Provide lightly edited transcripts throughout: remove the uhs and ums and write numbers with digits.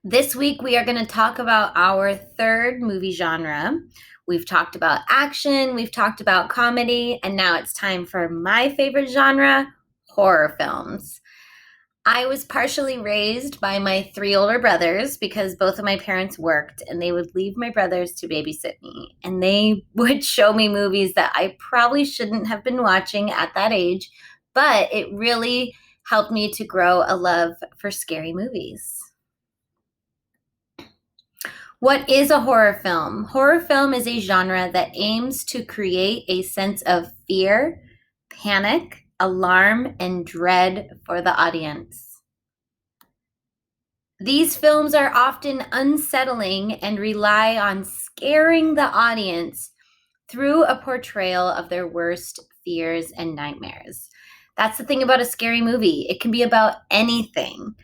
This week, we are going to talk about our third movie genre. We've talked about action, we've talked about comedy, and now it's time for my favorite genre, horror films. I was partially raised by my three older brothers because both of my parents worked and they would leave my brothers to babysit me. And they would show me movies that I probably shouldn't have been watching at that age, but it really helped me to grow a love for scary movies. What is a horror film? Horror film is a genre that aims to create a sense of fear, panic, alarm, and dread for the audience. These films are often unsettling and rely on scaring the audience through a portrayal of their worst fears and nightmares. That's the thing about a scary movie. It can be about anything.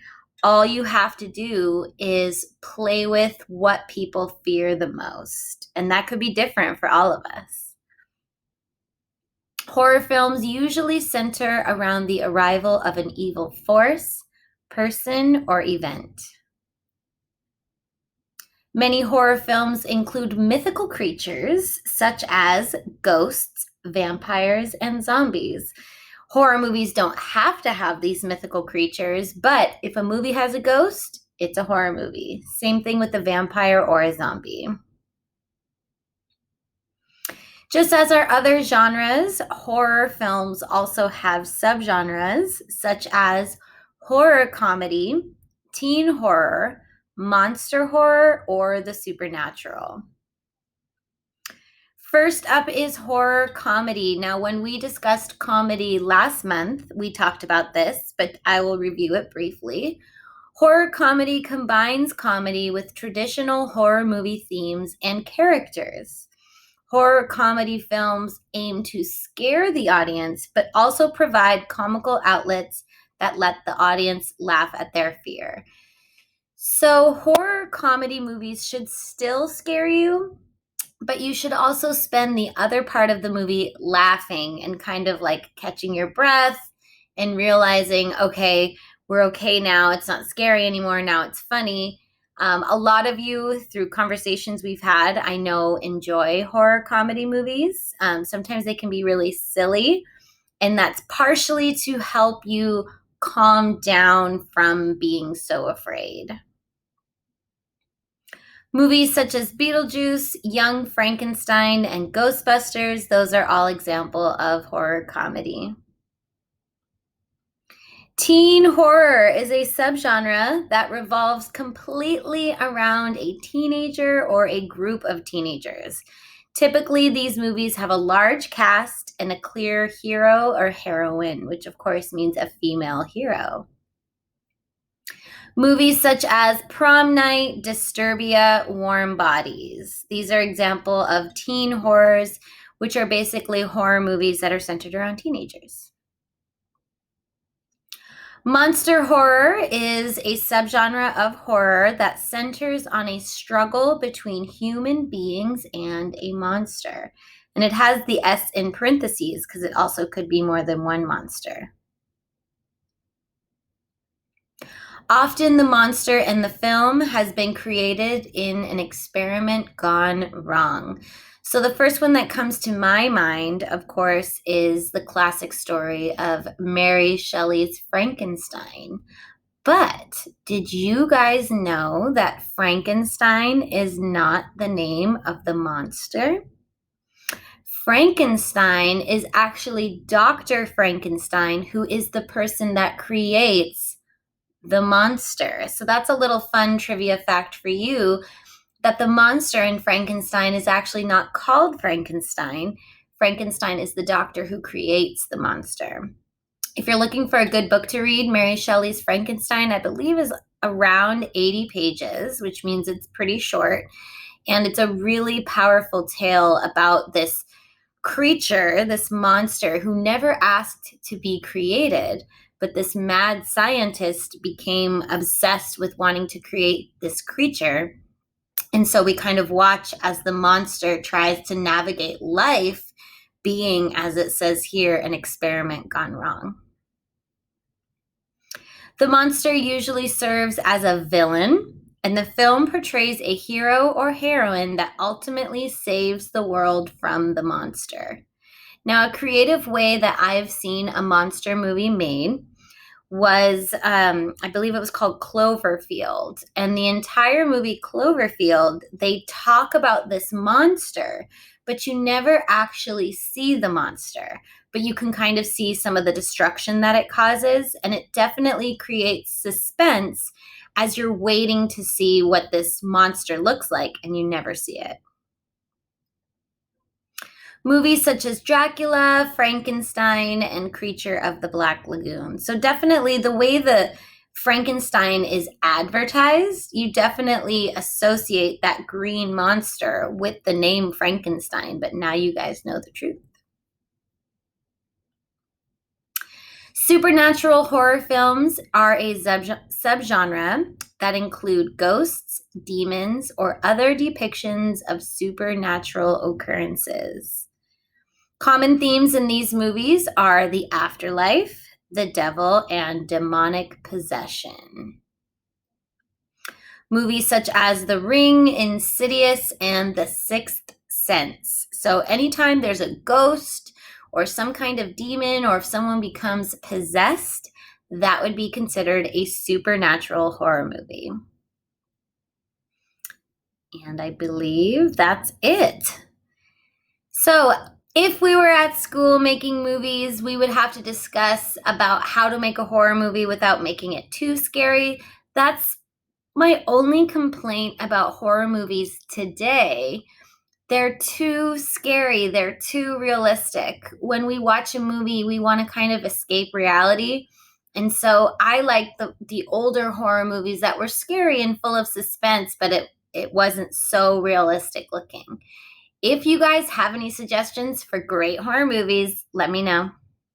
All you have to do is play with what people fear the most. And that could be different for all of us. Horror films usually center around the arrival of an evil force, person, or event. Many horror films include mythical creatures such as ghosts, vampires, and zombies. Horror movies don't have to have these mythical creatures, but if a movie has a ghost, it's a horror movie. Same thing with a vampire or a zombie. Just as our other genres, horror films also have subgenres such as horror comedy, teen horror, monster horror, or the supernatural. First up is horror comedy. Now, when we discussed comedy last month, we talked about this, but I will review it briefly. Horror comedy combines comedy with traditional horror movie themes and characters. Horror comedy films aim to scare the audience, but also provide comical outlets that let the audience laugh at their fear. So, horror comedy movies should still scare you, but you should also spend the other part of the movie laughing and kind of like catching your breath and realizing, okay, we're okay now. It's not scary anymore. Now it's funny. A lot of you, through conversations we've had, I know enjoy horror comedy movies. Sometimes they can be really silly, and that's partially to help you calm down from being so afraid. Movies such as Beetlejuice, Young Frankenstein, and Ghostbusters, those are all examples of horror comedy. Teen horror is a subgenre that revolves completely around a teenager or a group of teenagers. Typically, these movies have a large cast and a clear hero or heroine, which of course means a female hero. Movies such as Prom Night, Disturbia, Warm Bodies. These are examples of teen horrors, which are basically horror movies that are centered around teenagers. Monster horror is a subgenre of horror that centers on a struggle between human beings and a monster. And it has the S in parentheses because it also could be more than one monster. Often the monster in the film has been created in an experiment gone wrong. So the first one that comes to my mind, of course, is the classic story of Mary Shelley's Frankenstein. But did you guys know that Frankenstein is not the name of the monster? Frankenstein is actually Dr. Frankenstein, who is the person that creates the monster. So that's a little fun trivia fact for you, that the monster in Frankenstein is actually not called Frankenstein. Frankenstein is the doctor who creates the monster. If you're looking for a good book to read, Mary Shelley's Frankenstein, I believe, is around 80 pages, which means it's pretty short. And it's a really powerful tale about this creature, this monster who never asked to be created, but this mad scientist became obsessed with wanting to create this creature. And so we kind of watch as the monster tries to navigate life, being, as it says here, an experiment gone wrong. The monster usually serves as a villain And the film portrays a hero or heroine that ultimately saves the world from the monster. Now, a creative way that I've seen a monster movie made was, I believe it was called Cloverfield. And the entire movie Cloverfield, they talk about this monster, but you never actually see the monster. But you can kind of see some of the destruction that it causes. And it definitely creates suspense as you're waiting to see what this monster looks like, and you never see it. Movies such as Dracula, Frankenstein, and Creature of the Black Lagoon. So, definitely the way the Frankenstein is advertised, you definitely associate that green monster with the name Frankenstein, but now you guys know the truth. Supernatural horror films are a subgenre that include ghosts, demons, or other depictions of supernatural occurrences. Common themes in these movies are the afterlife, the devil, and demonic possession. Movies such as The Ring, Insidious, and The Sixth Sense. So, anytime there's a ghost or some kind of demon, or if someone becomes possessed, that would be considered a supernatural horror movie. And I believe that's it. So, if we were at school making movies, we would have to discuss about how to make a horror movie without making it too scary. That's my only complaint about horror movies today. They're too scary. They're too realistic. When we watch a movie, we want to kind of escape reality. And so I like the older horror movies that were scary and full of suspense, but it wasn't so realistic looking. If you guys have any suggestions for great horror movies, let me know.